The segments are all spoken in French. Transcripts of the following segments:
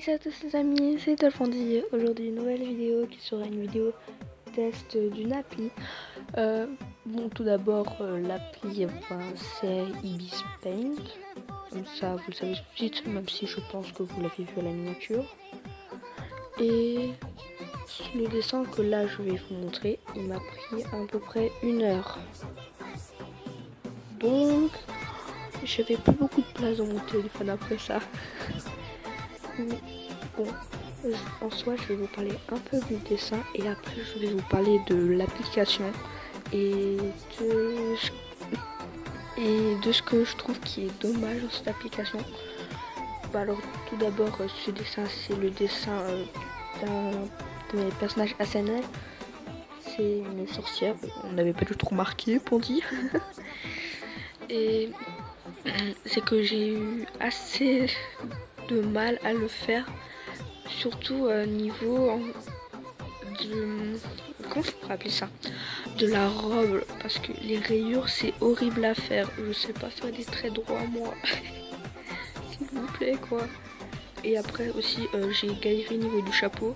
Salut à tous les amis, c'est Dolphandi. Aujourd'hui une nouvelle vidéo qui sera une vidéo test d'une appli. Bon, tout d'abord l'appli c'est Ibis Paint. Comme ça vous le savez tout de suite, même si je pense que vous l'avez vu à la miniature. Et le dessin que là je vais vous montrer, il m'a pris à peu près 1 heure. Donc j'avais plus beaucoup de place dans mon téléphone après ça. Bon, en soi, je vais vous parler un peu du dessin et après, je vais vous parler de l'application et de ce que je trouve qui est dommage dans cette application. Alors, tout d'abord, ce dessin, c'est le dessin d'un de mes personnages ASMR. C'est une sorcière, on n'avait pas du tout remarqué pour dire. Et c'est que j'ai eu assez de mal à le faire, surtout niveau comment je pourrais appeler ça, de la robe, parce que les rayures c'est horrible à faire. Je sais pas faire des traits droits moi. S'il vous plaît quoi. Et après aussi j'ai galéré au niveau du chapeau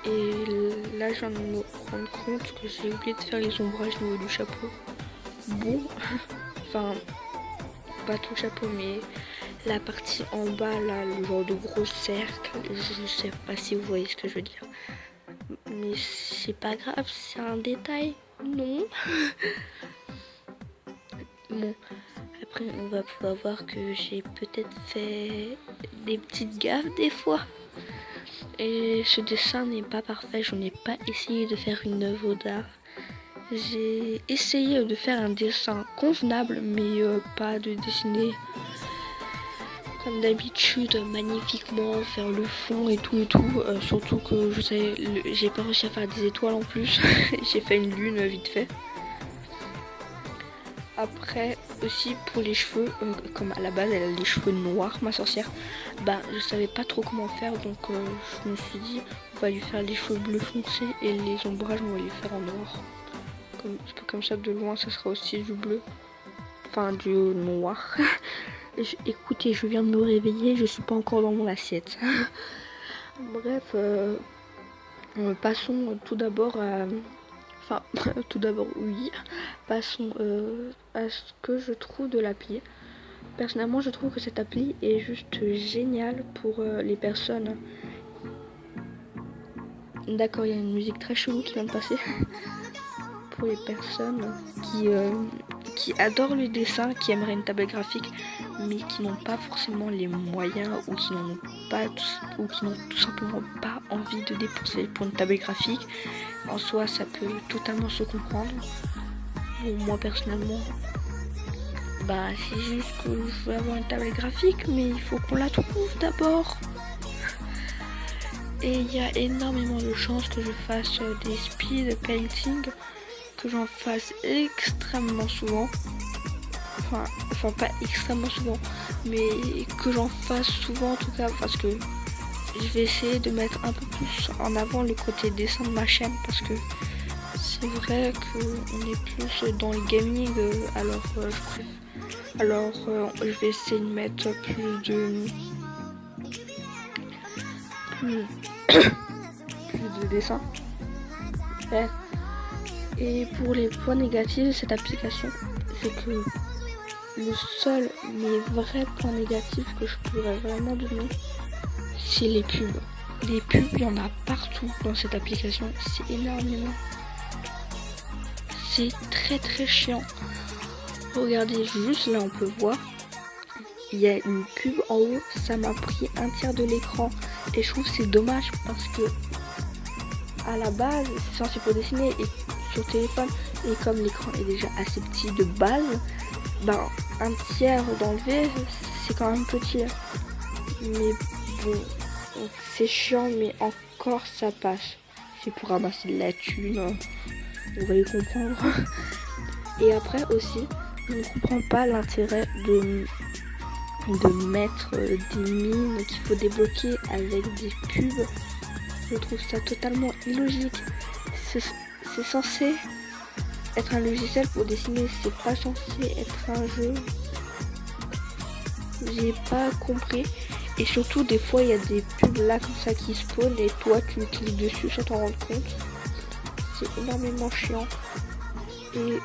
et là je viens de me rendre compte que j'ai oublié de faire les ombrages au niveau du chapeau. Bon enfin pas tout le chapeau mais la partie en bas là, le genre de gros cercle, je sais pas si vous voyez ce que je veux dire. Mais c'est pas grave, c'est un détail, non. Bon, après on va pouvoir voir que j'ai peut-être fait des petites gaffes des fois. Et ce dessin n'est pas parfait, je n'ai pas essayé de faire une œuvre d'art. J'ai essayé de faire un dessin convenable, mais pas de dessiner comme d'habitude magnifiquement, faire le fond et tout surtout que je sais, j'ai pas réussi à faire des étoiles en plus. J'ai fait une lune vite fait. Après aussi pour les cheveux, comme à la base elle a les cheveux noirs ma sorcière, je savais pas trop comment faire, donc je me suis dit on va lui faire les cheveux bleu foncé et les ombrages on va les faire en noir. Comme ça de loin ça sera aussi du bleu, enfin du noir. Écoutez, je viens de me réveiller, je suis pas encore dans mon assiette. Bref, passons tout d'abord à... Enfin, tout d'abord oui, passons à ce que je trouve de l'appli. Personnellement, je trouve que cette appli est juste géniale pour les personnes. D'accord, il y a une musique très chelou qui vient de passer. Pour les personnes qui adorent le dessin, qui aimeraient une tablette graphique, mais qui n'ont pas forcément les moyens ou qui n'ont tout simplement pas envie de dépenser pour une tablette graphique. En soi, ça peut totalement se comprendre. Bon, moi personnellement, c'est juste que je veux avoir une tablette graphique, mais il faut qu'on la trouve d'abord. Et il y a énormément de chances que je fasse des speed painting, que j'en fasse extrêmement souvent, enfin pas extrêmement souvent, mais que j'en fasse souvent en tout cas, parce que je vais essayer de mettre un peu plus en avant le côté dessin de ma chaîne, parce que c'est vrai qu'on est plus dans le gaming, alors je vais essayer de mettre plus de dessin. Ouais. Et pour les points négatifs de cette application, c'est que le seul mais vrai point négatif que je pourrais vraiment donner, c'est les pubs. Les pubs, il y en a partout dans cette application, c'est énormément. C'est très très chiant. Regardez, juste là on peut voir, il y a une pub en haut, ça m'a pris un tiers de l'écran. Et je trouve que c'est dommage parce que à la base c'est censé pour dessiner et sur téléphone, et comme l'écran est déjà assez petit de base, un tiers d'enlever c'est quand même petit. Mais bon, c'est chiant, mais encore ça passe. C'est pour ramasser de la thune, on va y comprendre. Et après aussi, je ne comprends pas l'intérêt de mettre des mines qu'il faut débloquer avec des pubs. Je trouve ça totalement illogique. C'est censé être un logiciel pour dessiner, c'est pas censé être un jeu. J'ai pas compris. Et surtout des fois il y a des pubs là comme ça qui spawnent et toi tu cliques dessus sans t'en rendre compte. C'est énormément chiant. Et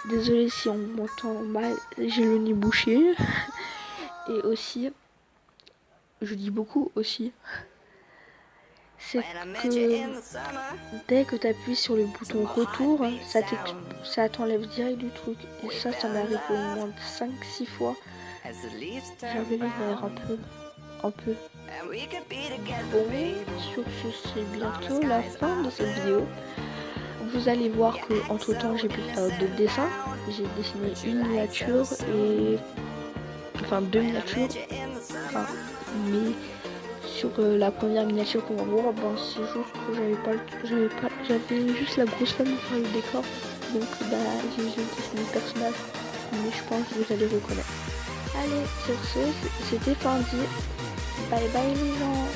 désolé si on m'entend mal, j'ai le nez bouché. Et aussi, je dis beaucoup aussi, c'est que dès que tu appuies sur le bouton retour, ça t'enlève direct du truc. Et ça m'est arrivé au moins 5-6 fois. J'avais l'air un peu. Bon, sur ce, c'est bientôt la fin de cette vidéo. Vous allez voir que entre temps j'ai pu faire d'autres dessins. J'ai dessiné une miniature et enfin 2 miniatures. Enfin, mais sur la première miniature qu'on va voir, ben c'est juste que j'avais juste la grosse flemme de faire le décor. Donc bah j'ai dessiné le personnage. Mais je pense que vous allez reconnaître. Allez, sur ce, c'était Fandy. Bye bye les gens.